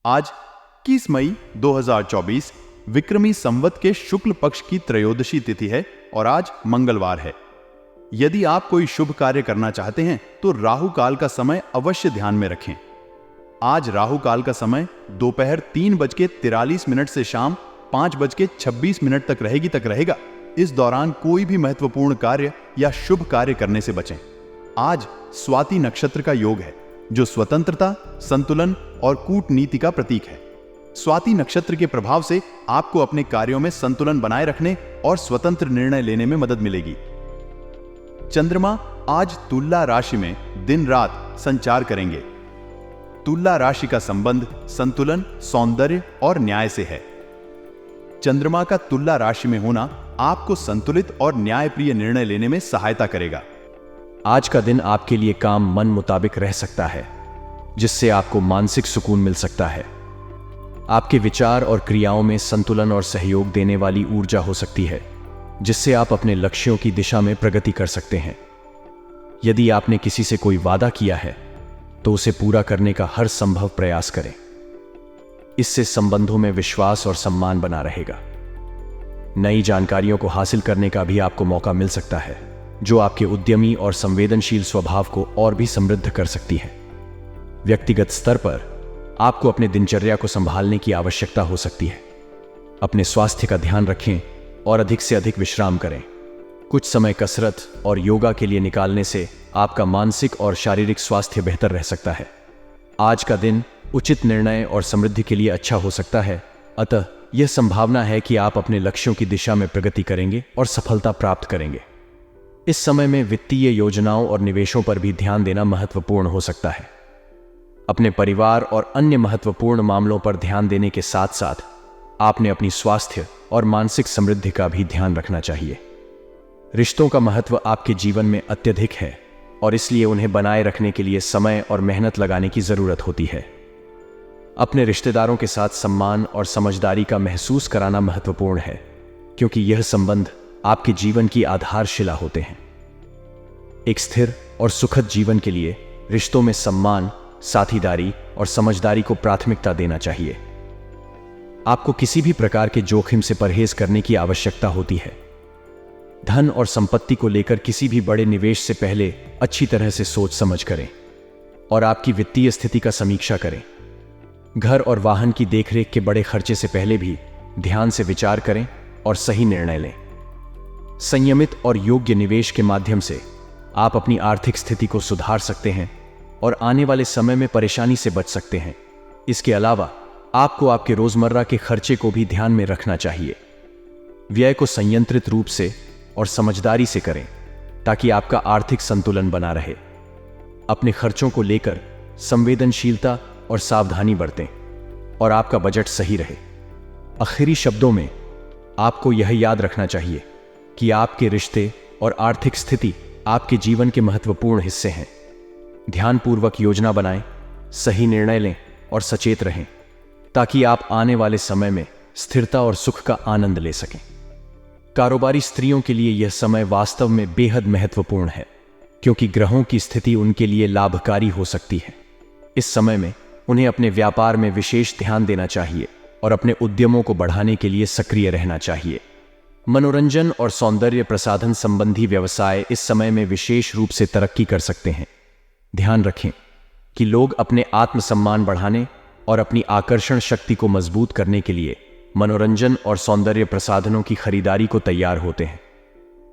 आज 21 मई 2024 विक्रमी संवत के शुक्ल पक्ष की त्रयोदशी तिथि है और आज मंगलवार है। यदि आप कोई शुभ कार्य करना चाहते हैं तो राहु काल का समय अवश्य ध्यान में रखें। आज राहु काल का समय दोपहर 3:43 से शाम 5:26 तक रहेगा। इस दौरान कोई भी महत्वपूर्ण कार्य या शुभ कार्य करने से बचें। आज स्वाति नक्षत्र का योग है जो स्वतंत्रता, संतुलन और कूटनीति का प्रतीक है। स्वाति नक्षत्र के प्रभाव से आपको अपने कार्यों में संतुलन बनाए रखने और स्वतंत्र निर्णय लेने में मदद मिलेगी। चंद्रमा आज तुला राशि में दिन रात संचार करेंगे। तुला राशि का संबंध संतुलन, सौंदर्य और न्याय से है। चंद्रमा का तुला राशि में होना आपको संतुलित और न्यायप्रिय निर्णय लेने में सहायता करेगा। आज का दिन आपके लिए काम मन मुताबिक रह सकता है, जिससे आपको मानसिक सुकून मिल सकता है। आपके विचार और क्रियाओं में संतुलन और सहयोग देने वाली ऊर्जा हो सकती है, जिससे आप अपने लक्ष्यों की दिशा में प्रगति कर सकते हैं। यदि आपने किसी से कोई वादा किया है तो उसे पूरा करने का हर संभव प्रयास करें। इससे संबंधों में विश्वास और सम्मान बना रहेगा। नई जानकारियों को हासिल करने का भी आपको मौका मिल सकता है, जो आपके उद्यमी और संवेदनशील स्वभाव को और भी समृद्ध कर सकती है। व्यक्तिगत स्तर पर आपको अपने दिनचर्या को संभालने की आवश्यकता हो सकती है। अपने स्वास्थ्य का ध्यान रखें और अधिक से अधिक विश्राम करें। कुछ समय कसरत और योगा के लिए निकालने से आपका मानसिक और शारीरिक स्वास्थ्य बेहतर रह सकता है। आज का दिन उचित निर्णय और समृद्धि के लिए अच्छा हो सकता है, अतः यह संभावना है कि आप अपने लक्ष्यों की दिशा में प्रगति करेंगे और सफलता प्राप्त करेंगे। इस समय में वित्तीय योजनाओं और निवेशों पर भी ध्यान देना महत्वपूर्ण हो सकता है। अपने परिवार और अन्य महत्वपूर्ण मामलों पर ध्यान देने के साथ साथ आपने अपनी स्वास्थ्य और मानसिक समृद्धि का भी ध्यान रखना चाहिए। रिश्तों का महत्व आपके जीवन में अत्यधिक है और इसलिए उन्हें बनाए रखने के लिए समय और मेहनत लगाने की जरूरत होती है। अपने रिश्तेदारों के साथ सम्मान और समझदारी का महसूस कराना महत्वपूर्ण है, क्योंकि यह संबंध आपके जीवन की आधारशिला होते हैं। एक स्थिर और सुखद जीवन के लिए रिश्तों में सम्मान, साथीदारी और समझदारी को प्राथमिकता देना चाहिए। आपको किसी भी प्रकार के जोखिम से परहेज करने की आवश्यकता होती है। धन और संपत्ति को लेकर किसी भी बड़े निवेश से पहले अच्छी तरह से सोच समझ करें और आपकी वित्तीय स्थिति का समीक्षा करें। घर और वाहन की देखरेख के बड़े खर्चे से पहले भी ध्यान से विचार करें और सही निर्णय लें। संयमित और योग्य निवेश के माध्यम से आप अपनी आर्थिक स्थिति को सुधार सकते हैं और आने वाले समय में परेशानी से बच सकते हैं। इसके अलावा आपको आपके रोजमर्रा के खर्चे को भी ध्यान में रखना चाहिए। व्यय को संयंत्रित रूप से और समझदारी से करें ताकि आपका आर्थिक संतुलन बना रहे। अपने खर्चों को लेकर संवेदनशीलता और सावधानी बरतें और आपका बजट सही रहे। आखिरी शब्दों में आपको यह याद रखना चाहिए कि आपके रिश्ते और आर्थिक स्थिति आपके जीवन के महत्वपूर्ण हिस्से हैं। ध्यानपूर्वक योजना बनाएं, सही निर्णय लें और सचेत रहें ताकि आप आने वाले समय में स्थिरता और सुख का आनंद ले सकें। कारोबारी स्त्रियों के लिए यह समय वास्तव में बेहद महत्वपूर्ण है, क्योंकि ग्रहों की स्थिति उनके लिए लाभकारी हो सकती है। इस समय में उन्हें अपने व्यापार में विशेष ध्यान देना चाहिए और अपने उद्यमों को बढ़ाने के लिए सक्रिय रहना चाहिए। मनोरंजन और सौंदर्य प्रसाधन संबंधी व्यवसाय इस समय में विशेष रूप से तरक्की कर सकते हैं। ध्यान रखें कि लोग अपने आत्मसम्मान बढ़ाने और अपनी आकर्षण शक्ति को मजबूत करने के लिए मनोरंजन और सौंदर्य प्रसाधनों की खरीदारी को तैयार होते हैं।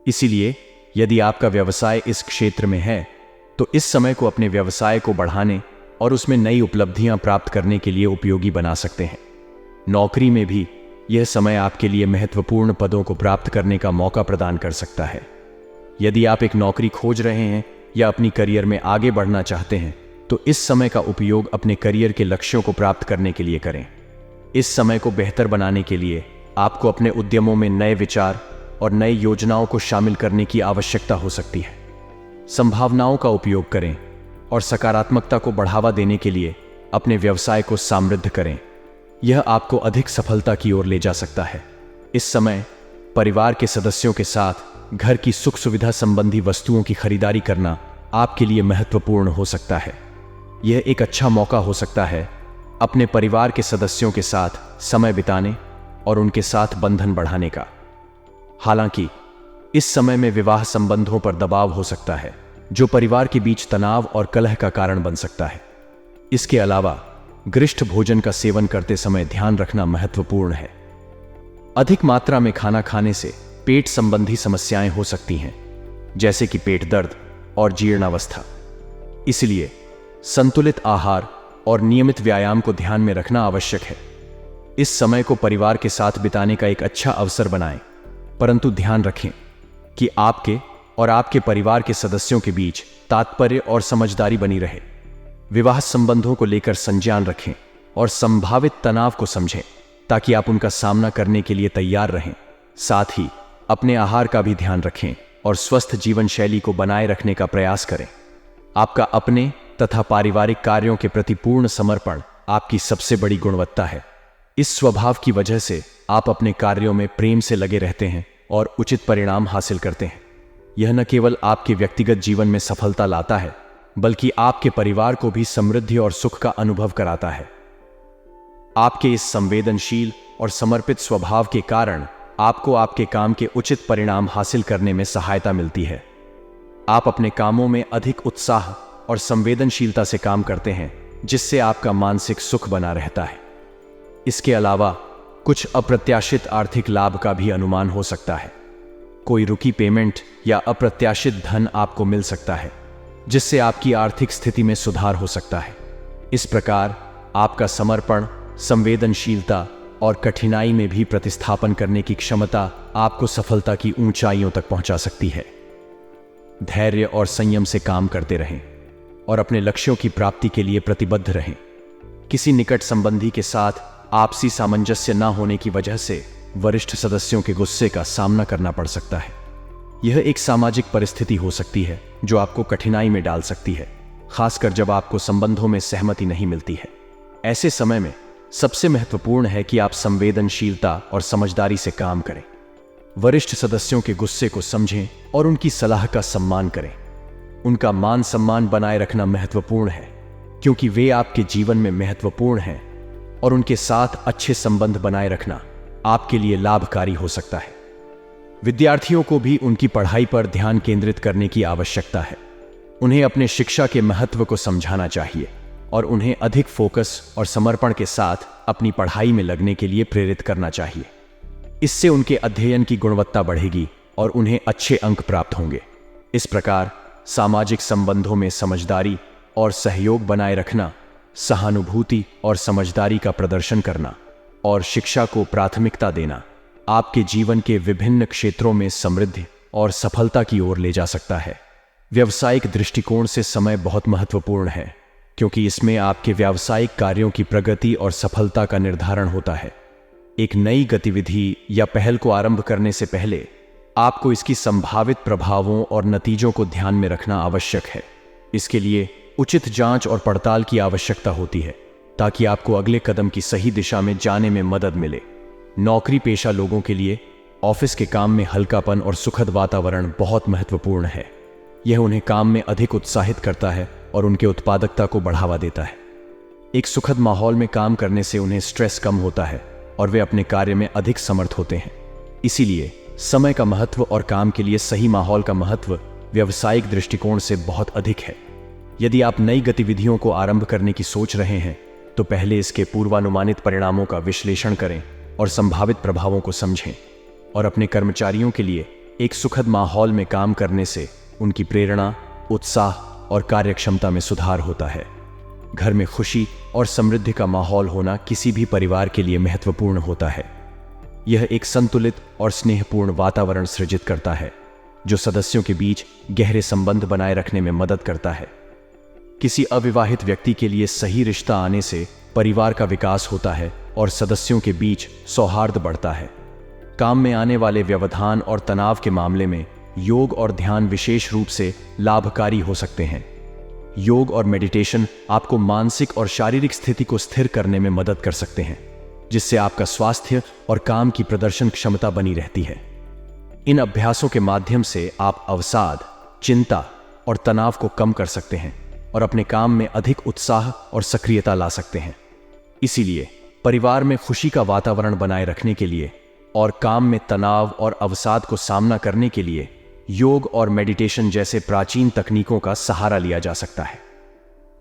इसीलिए यदि आपका व्यवसाय इस क्षेत्र में है तो इस समय को अपने व्यवसाय को बढ़ाने और उसमें नई उपलब्धियां प्राप्त करने के लिए उपयोगी बना सकते हैं। नौकरी में भी यह समय आपके लिए महत्वपूर्ण पदों को प्राप्त करने का मौका प्रदान कर सकता है। यदि आप एक नौकरी खोज रहे हैं या अपनी करियर में आगे बढ़ना चाहते हैं तो इस समय का उपयोग अपने करियर के लक्ष्यों को प्राप्त करने के लिए करें। इस समय को बेहतर बनाने के लिए आपको अपने उद्यमों में नए विचार और नई योजनाओं को शामिल करने की आवश्यकता हो सकती है। संभावनाओं का उपयोग करें और सकारात्मकता को बढ़ावा देने के लिए अपने व्यवसाय को समृद्ध करें। यह आपको अधिक सफलता की ओर ले जा सकता है। इस समय परिवार के सदस्यों के साथ घर की सुख सुविधा संबंधी वस्तुओं की खरीदारी करना आपके लिए महत्वपूर्ण हो सकता है। यह एक अच्छा मौका हो सकता है अपने परिवार के सदस्यों के साथ समय बिताने और उनके साथ बंधन बढ़ाने का। हालांकि इस समय में विवाह संबंधों पर दबाव हो सकता है, जो परिवार के बीच तनाव और कलह का कारण बन सकता है। इसके अलावा गरिष्ठ भोजन का सेवन करते समय ध्यान रखना महत्वपूर्ण है। अधिक मात्रा में खाना खाने से पेट संबंधी समस्याएं हो सकती हैं, जैसे कि पेट दर्द और जीर्णावस्था। इसलिए संतुलित आहार और नियमित व्यायाम को ध्यान में रखना आवश्यक है। इस समय को परिवार के साथ बिताने का एक अच्छा अवसर बनाएं, परंतु ध्यान रखें कि आपके और आपके परिवार के सदस्यों के बीच तात्पर्य और समझदारी बनी रहे। विवाह संबंधों को लेकर संज्ञान रखें और संभावित तनाव को समझें, ताकि आप उनका सामना करने के लिए तैयार रहें। साथ ही अपने आहार का भी ध्यान रखें और स्वस्थ जीवन शैली को बनाए रखने का प्रयास करें। आपका अपने तथा पारिवारिक कार्यों के प्रति पूर्ण समर्पण आपकी सबसे बड़ी गुणवत्ता है। इस स्वभाव की वजह से आप अपने कार्यों में प्रेम से लगे रहते हैं और उचित परिणाम हासिल करते हैं। यह न केवल आपके व्यक्तिगत जीवन में सफलता लाता है, बल्कि आपके परिवार को भी समृद्धि और सुख का अनुभव कराता है। आपके इस संवेदनशील और समर्पित स्वभाव के कारण आपको आपके काम के उचित परिणाम हासिल करने में सहायता मिलती है। आप अपने कामों में अधिक उत्साह और संवेदनशीलता से काम करते हैं, जिससे आपका मानसिक सुख बना रहता है। इसके अलावा कुछ अप्रत्याशित आर्थिक लाभ का भी अनुमान हो सकता है। कोई रुकी पेमेंट या अप्रत्याशित धन आपको मिल सकता है, जिससे आपकी आर्थिक स्थिति में सुधार हो सकता है। इस प्रकार आपका समर्पण, संवेदनशीलता और कठिनाई में भी प्रतिस्थापन करने की क्षमता आपको सफलता की ऊंचाइयों तक पहुंचा सकती है। धैर्य और संयम से काम करते रहें और अपने लक्ष्यों की प्राप्ति के लिए प्रतिबद्ध रहें। किसी निकट संबंधी के साथ आपसी सामंजस्य न होने की वजह से वरिष्ठ सदस्यों के गुस्से का सामना करना पड़ सकता है। यह एक सामाजिक परिस्थिति हो सकती है जो आपको कठिनाई में डाल सकती है, खासकर जब आपको संबंधों में सहमति नहीं मिलती है। ऐसे समय में सबसे महत्वपूर्ण है कि आप संवेदनशीलता और समझदारी से काम करें। वरिष्ठ सदस्यों के गुस्से को समझें और उनकी सलाह का सम्मान करें। उनका मान सम्मान बनाए रखना महत्वपूर्ण है, क्योंकि वे आपके जीवन में महत्वपूर्ण हैं और उनके साथ अच्छे संबंध बनाए रखना आपके लिए लाभकारी हो सकता है। विद्यार्थियों को भी उनकी पढ़ाई पर ध्यान केंद्रित करने की आवश्यकता है। उन्हें अपने शिक्षा के महत्व को समझाना चाहिए और उन्हें अधिक फोकस और समर्पण के साथ अपनी पढ़ाई में लगने के लिए प्रेरित करना चाहिए। इससे उनके अध्ययन की गुणवत्ता बढ़ेगी और उन्हें अच्छे अंक प्राप्त होंगे। इस प्रकार सामाजिक संबंधों में समझदारी और सहयोग बनाए रखना, सहानुभूति और समझदारी का प्रदर्शन करना और शिक्षा को प्राथमिकता देना आपके जीवन के विभिन्न क्षेत्रों में समृद्धि और सफलता की ओर ले जा सकता है। व्यावसायिक दृष्टिकोण से समय बहुत महत्वपूर्ण है, क्योंकि इसमें आपके व्यावसायिक कार्यों की प्रगति और सफलता का निर्धारण होता है। एक नई गतिविधि या पहल को आरंभ करने से पहले आपको इसकी संभावित प्रभावों और नतीजों को ध्यान में रखना आवश्यक है। इसके लिए उचित जांच और पड़ताल की आवश्यकता होती है, ताकि आपको अगले कदम की सही दिशा में जाने में मदद मिले। नौकरी पेशा लोगों के लिए ऑफिस के काम में हल्कापन और सुखद वातावरण बहुत महत्वपूर्ण है। यह उन्हें काम में अधिक उत्साहित करता है और उनके उत्पादकता को बढ़ावा देता है। एक सुखद माहौल में काम करने से उन्हें स्ट्रेस कम होता है और वे अपने कार्य में अधिक समर्थ होते हैं। इसीलिए समय का महत्व और काम के लिए सही माहौल का महत्व व्यावसायिक दृष्टिकोण से बहुत अधिक है। यदि आप नई गतिविधियों को आरंभ करने की सोच रहे हैं, तो पहले इसके पूर्वानुमानित परिणामों का विश्लेषण करें और संभावित प्रभावों को समझें। और अपने कर्मचारियों के लिए एक सुखद माहौल में काम करने से उनकी प्रेरणा, उत्साह और कार्यक्षमता में सुधार होता है। घर में खुशी और समृद्धि का माहौल होना किसी भी परिवार के लिए महत्वपूर्ण होता है। यह एक संतुलित और स्नेहपूर्ण वातावरण सृजित करता है, जो सदस्यों के बीच गहरे संबंध बनाए रखने में मदद करता है। किसी अविवाहित व्यक्ति के लिए सही रिश्ता आने से परिवार का विकास होता है और सदस्यों के बीच सौहार्द बढ़ता है। काम में आने वाले व्यवधान और तनाव के मामले में योग और ध्यान विशेष रूप से लाभकारी हो सकते हैं। योग और मेडिटेशन आपको मानसिक और शारीरिक स्थिति को स्थिर करने में मदद कर सकते हैं, जिससे आपका स्वास्थ्य और काम की प्रदर्शन क्षमता बनी रहती है। इन अभ्यासों के माध्यम से आप अवसाद, चिंता और तनाव को कम कर सकते हैं और अपने काम में अधिक उत्साह और सक्रियता ला सकते हैं। इसीलिए परिवार में खुशी का वातावरण बनाए रखने के लिए और काम में तनाव और अवसाद को सामना करने के लिए योग और मेडिटेशन जैसे प्राचीन तकनीकों का सहारा लिया जा सकता है।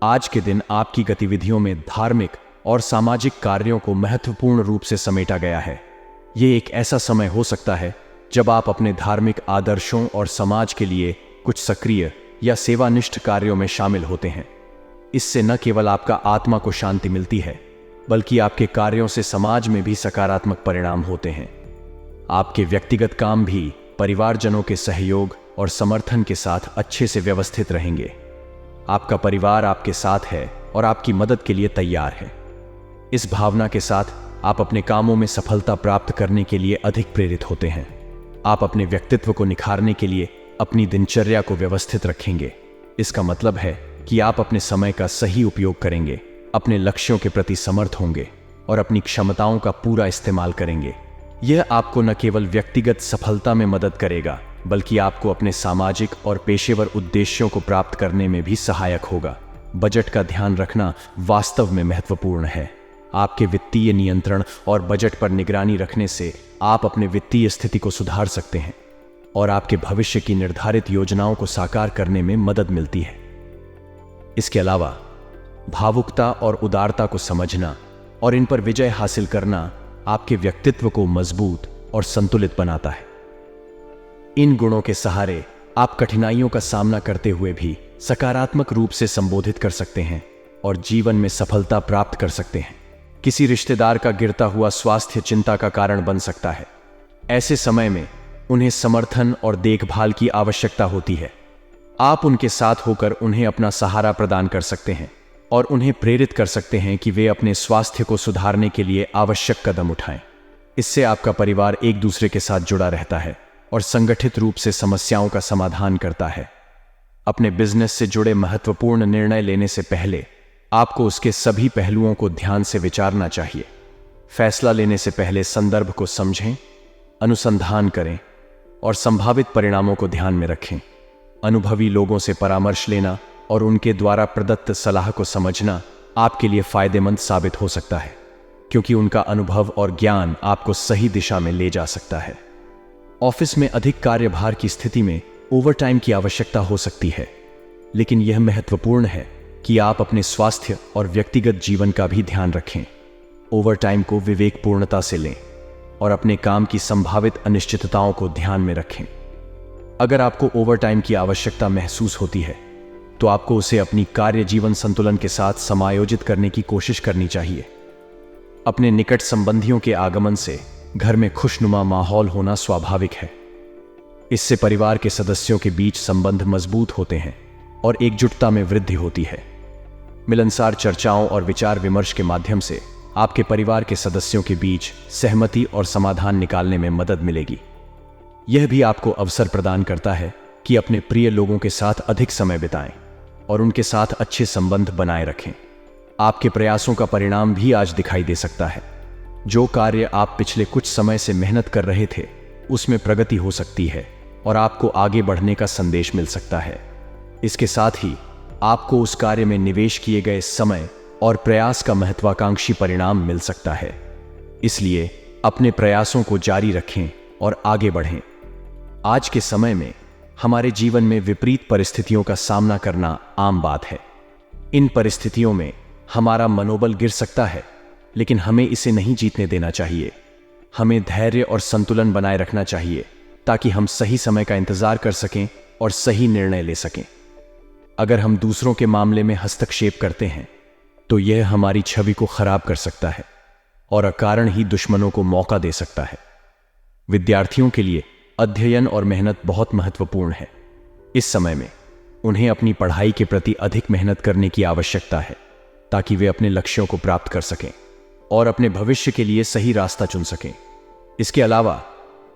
आज के दिन आपकी गतिविधियों में धार्मिक और सामाजिक कार्यों को महत्वपूर्ण रूप से समेटा गया है। ये एक ऐसा समय हो सकता है जब आप अपने धार्मिक आदर्शों और समाज के लिए कुछ सक्रिय या सेवानिष्ठ कार्यों में शामिल होते हैं। इससे न केवल आपका आत्मा को शांति मिलती है, बल्कि आपके कार्यों से समाज में भी सकारात्मक परिणाम होते हैं। आपके व्यक्तिगत काम भी परिवारजनों के सहयोग और समर्थन के साथ अच्छे से व्यवस्थित रहेंगे। आपका परिवार आपके साथ है और आपकी मदद के लिए तैयार है। इस भावना के साथ आप अपने कामों में सफलता प्राप्त करने के लिए अधिक प्रेरित होते हैं। आप अपने व्यक्तित्व को निखारने के लिए अपनी दिनचर्या को व्यवस्थित रखेंगे। इसका मतलब है कि आप अपने समय का सही उपयोग करेंगे, अपने लक्ष्यों के प्रति समर्थ होंगे और अपनी क्षमताओं का पूरा इस्तेमाल करेंगे। यह आपको न केवल व्यक्तिगत सफलता में मदद करेगा, बल्कि आपको अपने सामाजिक और पेशेवर उद्देश्यों को प्राप्त करने में भी सहायक होगा। बजट का ध्यान रखना वास्तव में महत्वपूर्ण है। आपके वित्तीय नियंत्रण और बजट पर निगरानी रखने से आप अपने वित्तीय स्थिति को सुधार सकते हैं और आपके भविष्य की निर्धारित योजनाओं को साकार करने में मदद मिलती है। इसके अलावा भावुकता और उदारता को समझना और इन पर विजय हासिल करना आपके व्यक्तित्व को मजबूत और संतुलित बनाता है। इन गुणों के सहारे आप कठिनाइयों का सामना करते हुए भी सकारात्मक रूप से संबोधित कर सकते हैं और जीवन में सफलता प्राप्त कर सकते हैं। किसी रिश्तेदार का गिरता हुआ स्वास्थ्य चिंता का कारण बन सकता है। ऐसे समय में उन्हें समर्थन और देखभाल की आवश्यकता होती है। आप उनके साथ होकर उन्हें अपना सहारा प्रदान कर सकते हैं और उन्हें प्रेरित कर सकते हैं कि वे अपने स्वास्थ्य को सुधारने के लिए आवश्यक कदम उठाएं। इससे आपका परिवार एक दूसरे के साथ जुड़ा रहता है और संगठित रूप से समस्याओं का समाधान करता है। अपने बिजनेस से जुड़े महत्वपूर्ण निर्णय लेने से पहले आपको उसके सभी पहलुओं को ध्यान से विचारना चाहिए। फैसला लेने से पहले संदर्भ को समझें, अनुसंधान करें और संभावित परिणामों को ध्यान में रखें। अनुभवी लोगों से परामर्श लेना और उनके द्वारा प्रदत्त सलाह को समझना आपके लिए फायदेमंद साबित हो सकता है, क्योंकि उनका अनुभव और ज्ञान आपको सही दिशा में ले जा सकता है। ऑफिस में अधिक कार्यभार की स्थिति में ओवरटाइम की आवश्यकता हो सकती है, लेकिन यह महत्वपूर्ण है कि आप अपने स्वास्थ्य और व्यक्तिगत जीवन का भी ध्यान रखें। ओवरटाइम को विवेकपूर्णता से लें और अपने काम की संभावित अनिश्चितताओं को ध्यान में रखें। अगर आपको ओवरटाइम की आवश्यकता महसूस होती है, तो आपको उसे अपनी कार्य जीवन संतुलन के साथ समायोजित करने की कोशिश करनी चाहिए। अपने निकट संबंधियों के आगमन से घर में खुशनुमा माहौल होना स्वाभाविक है। इससे परिवार के सदस्यों के बीच संबंध मजबूत होते हैं और एकजुटता में वृद्धि होती है। मिलनसार चर्चाओं और विचार विमर्श के माध्यम से आपके परिवार के सदस्यों के बीच सहमति और समाधान निकालने में मदद मिलेगी। यह भी आपको अवसर प्रदान करता है कि अपने प्रिय लोगों के साथ अधिक समय बिताएं और उनके साथ अच्छे संबंध बनाए रखें। आपके प्रयासों का परिणाम भी आज दिखाई दे सकता है। जो कार्य आप पिछले कुछ समय से मेहनत कर रहे थे, उसमें प्रगति हो सकती है और आपको आगे बढ़ने का संदेश मिल सकता है। इसके साथ ही आपको उस कार्य में निवेश किए गए समय और प्रयास का महत्वाकांक्षी परिणाम मिल सकता है। इसलिए अपने प्रयासों को जारी रखें और आगे बढ़ें। आज के समय में हमारे जीवन में विपरीत परिस्थितियों का सामना करना आम बात है। इन परिस्थितियों में हमारा मनोबल गिर सकता है, लेकिन हमें इसे नहीं जीतने देना चाहिए। हमें धैर्य और संतुलन बनाए रखना चाहिए ताकि हम सही समय का इंतजार कर सकें और सही निर्णय ले सकें। अगर हम दूसरों के मामले में हस्तक्षेप करते हैं, तो यह हमारी छवि को खराब कर सकता है और अकारण ही दुश्मनों को मौका दे सकता है। विद्यार्थियों के लिए अध्ययन और मेहनत बहुत महत्वपूर्ण है। इस समय में उन्हें अपनी पढ़ाई के प्रति अधिक मेहनत करने की आवश्यकता है ताकि वे अपने लक्ष्यों को प्राप्त कर सकें और अपने भविष्य के लिए सही रास्ता चुन सकें। इसके अलावा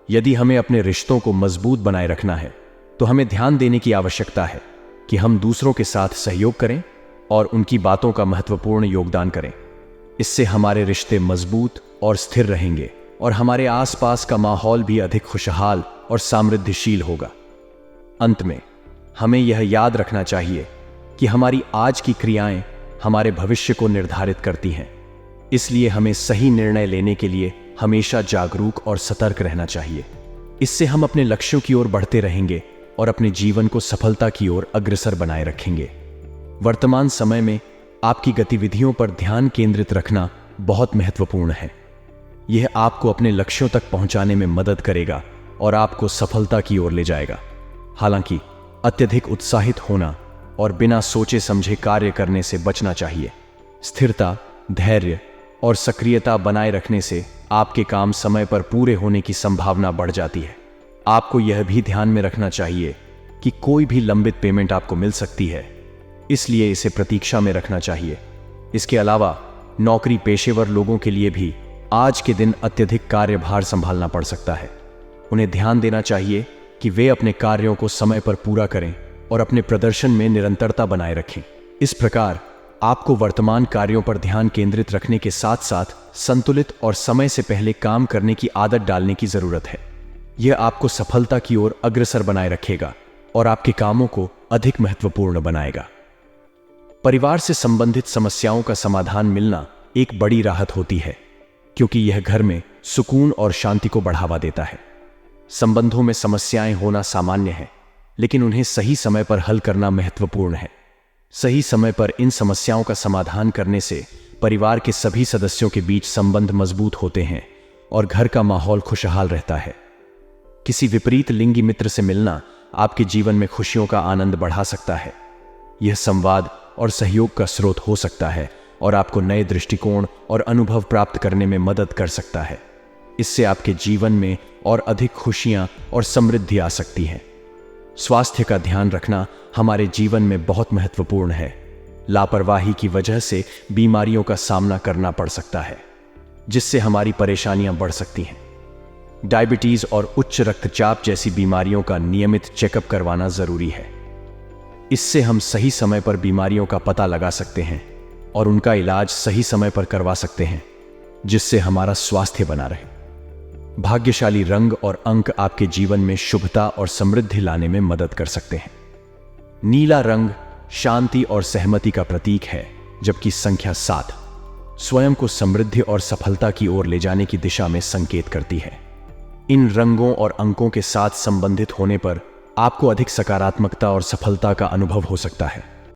यदि हमें अपने रिश्तों को मजबूत बनाए रखना है, तो हमें ध्यान देने की आवश्यकता है कि हम दूसरों के साथ सहयोग करें और उनकी बातों का महत्वपूर्ण योगदान करें। इससे हमारे रिश्ते मजबूत और स्थिर रहेंगे और हमारे आसपास का माहौल भी अधिक खुशहाल और समृद्धिशील होगा। अंत में हमें यह याद रखना चाहिए कि हमारी आज की क्रियाएं हमारे भविष्य को निर्धारित करती हैं। इसलिए हमें सही निर्णय लेने के लिए हमेशा जागरूक और सतर्क रहना चाहिए। इससे हम अपने लक्ष्यों की ओर बढ़ते रहेंगे और अपने जीवन को सफलता की ओर अग्रसर बनाए रखेंगे। वर्तमान समय में आपकी गतिविधियों पर ध्यान केंद्रित रखना बहुत महत्वपूर्ण है। यह आपको अपने लक्ष्यों तक पहुंचाने में मदद करेगा और आपको सफलता की ओर ले जाएगा। हालांकि अत्यधिक उत्साहित होना और बिना सोचे समझे कार्य करने से बचना चाहिए। स्थिरता, धैर्य और सक्रियता बनाए रखने से आपके काम समय पर पूरे होने की संभावना बढ़ जाती है। आपको यह भी ध्यान में रखना चाहिए कि कोई भी लंबित पेमेंट आपको मिल सकती है, इसलिए इसे प्रतीक्षा में रखना चाहिए। इसके अलावा नौकरी पेशेवर लोगों के लिए भी आज के दिन अत्यधिक कार्यभार संभालना पड़ सकता है। उन्हें ध्यान देना चाहिए कि वे अपने कार्यों को समय पर पूरा करें और अपने प्रदर्शन में निरंतरता बनाए रखें। इस प्रकार आपको वर्तमान कार्यों पर ध्यान केंद्रित रखने के साथ साथ संतुलित और समय से पहले काम करने की आदत डालने की जरूरत है। यह आपको सफलता की ओर अग्रसर बनाए रखेगा और आपके कामों को अधिक महत्वपूर्ण बनाएगा। परिवार से संबंधित समस्याओं का समाधान मिलना एक बड़ी राहत होती है, क्योंकि यह घर में सुकून और शांति को बढ़ावा देता है। संबंधों में समस्याएं होना सामान्य है, लेकिन उन्हें सही समय पर हल करना महत्वपूर्ण है। सही समय पर इन समस्याओं का समाधान करने से परिवार के सभी सदस्यों के बीच संबंध मजबूत होते हैं और घर का माहौल खुशहाल रहता है। किसी विपरीत लिंगी मित्र से मिलना आपके जीवन में खुशियों का आनंद बढ़ा सकता है। यह संवाद और सहयोग का स्रोत हो सकता है और आपको नए दृष्टिकोण और अनुभव प्राप्त करने में मदद कर सकता है। इससे आपके जीवन में और अधिक खुशियां और समृद्धि आ सकती है। स्वास्थ्य का ध्यान रखना हमारे जीवन में बहुत महत्वपूर्ण है। लापरवाही की वजह से बीमारियों का सामना करना पड़ सकता है, जिससे हमारी परेशानियां बढ़ सकती हैं। डायबिटीज और उच्च रक्तचाप जैसी बीमारियों का नियमित चेकअप करवाना जरूरी है। इससे हम सही समय पर बीमारियों का पता लगा सकते हैं और उनका इलाज सही समय पर करवा सकते हैं, जिससे हमारा स्वास्थ्य बना रहे। भाग्यशाली रंग और अंक आपके जीवन में शुभता और समृद्धि लाने में मदद कर सकते हैं। नीला रंग शांति और सहमति का प्रतीक है, जबकि संख्या 7 स्वयं को समृद्धि और सफलता की ओर ले जाने की दिशा में संकेत करती है। इन रंगों और अंकों के साथ संबंधित होने पर आपको अधिक सकारात्मकता और सफलता का अनुभव हो सकता है।